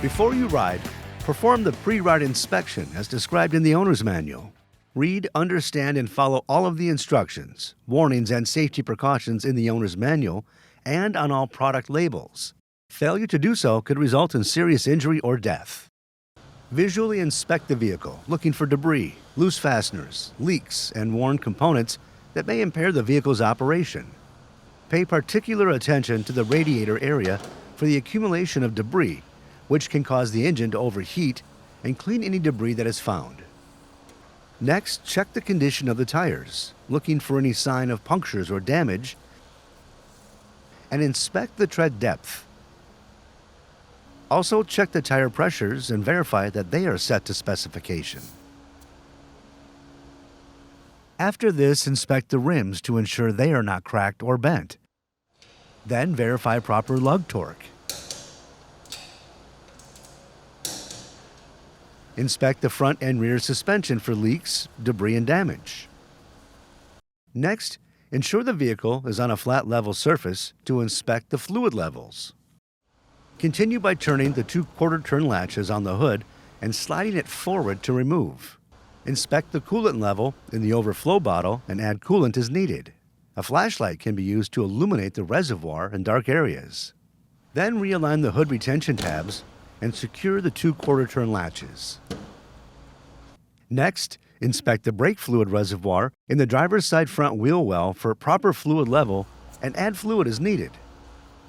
Before you ride, perform the pre-ride inspection as described in the owner's manual. Read, understand, and follow all of the instructions, warnings, and safety precautions in the owner's manual and on all product labels. Failure to do so could result in serious injury or death. Visually inspect the vehicle, looking for debris, loose fasteners, leaks, and worn components that may impair the vehicle's operation. Pay particular attention to the radiator area for the accumulation of debris, which can cause the engine to overheat, and clean any debris that is found. Next, check the condition of the tires, looking for any sign of punctures or damage, and inspect the tread depth. Also, check the tire pressures and verify that they are set to specification. After this, inspect the rims to ensure they are not cracked or bent. Then verify proper lug torque. Inspect the front and rear suspension for leaks, debris, and damage. Next, ensure the vehicle is on a flat level surface to inspect the fluid levels. Continue by turning the 2/4 turn latches on the hood and sliding it forward to remove. Inspect the coolant level in the overflow bottle and add coolant as needed. A flashlight can be used to illuminate the reservoir in dark areas. Then realign the hood retention tabs and secure the 2/4 turn latches. Next, inspect the brake fluid reservoir in the driver's side front wheel well for proper fluid level and add fluid as needed.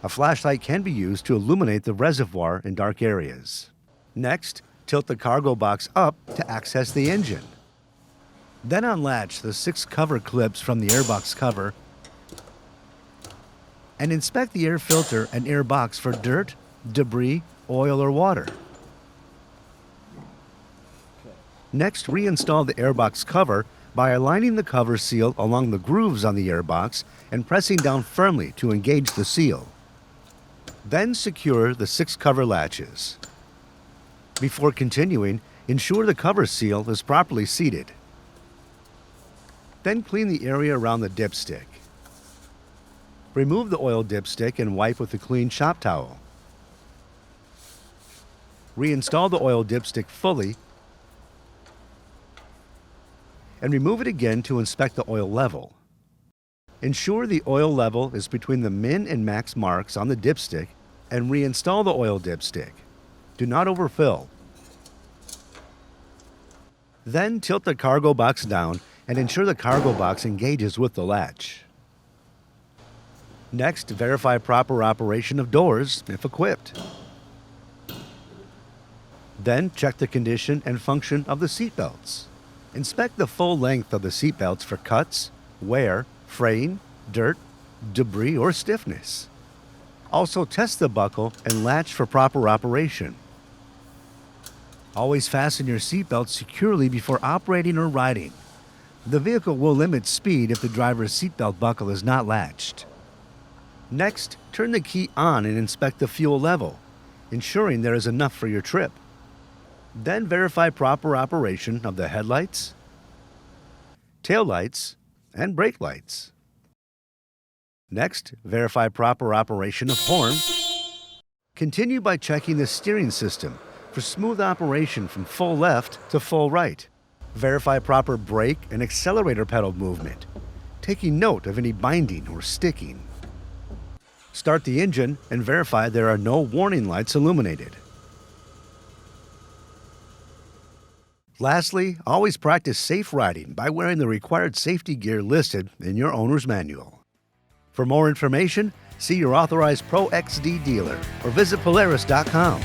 A flashlight can be used to illuminate the reservoir in dark areas. Next, tilt the cargo box up to access the engine. Then unlatch the 6 cover clips from the airbox cover and inspect the air filter and air box for dirt, debris, oil, or water. Next, reinstall the airbox cover by aligning the cover seal along the grooves on the airbox and pressing down firmly to engage the seal. Then secure the 6 cover latches. Before continuing, ensure the cover seal is properly seated. Then clean the area around the dipstick. Remove the oil dipstick and wipe with a clean shop towel. Reinstall the oil dipstick fully and remove it again to inspect the oil level. Ensure the oil level is between the min and max marks on the dipstick and reinstall the oil dipstick. Do not overfill. Then tilt the cargo box down and ensure the cargo box engages with the latch. Next, verify proper operation of doors if equipped. Then check the condition and function of the seat belts. Inspect the full length of the seat belts for cuts, wear, fraying, dirt, debris, or stiffness. Also test the buckle and latch for proper operation. Always fasten your seat belt securely before operating or riding. The vehicle will limit speed if the driver's seatbelt buckle is not latched. Next, turn the key on and inspect the fuel level, ensuring there is enough for your trip. Then verify proper operation of the headlights, taillights, and brake lights. Next, verify proper operation of horn. Continue by checking the steering system for smooth operation from full left to full right. Verify proper brake and accelerator pedal movement, taking note of any binding or sticking. Start the engine and verify there are no warning lights illuminated. Lastly, always practice safe riding by wearing the required safety gear listed in your owner's manual. For more information, see your authorized Pro XD dealer or visit Polaris.com.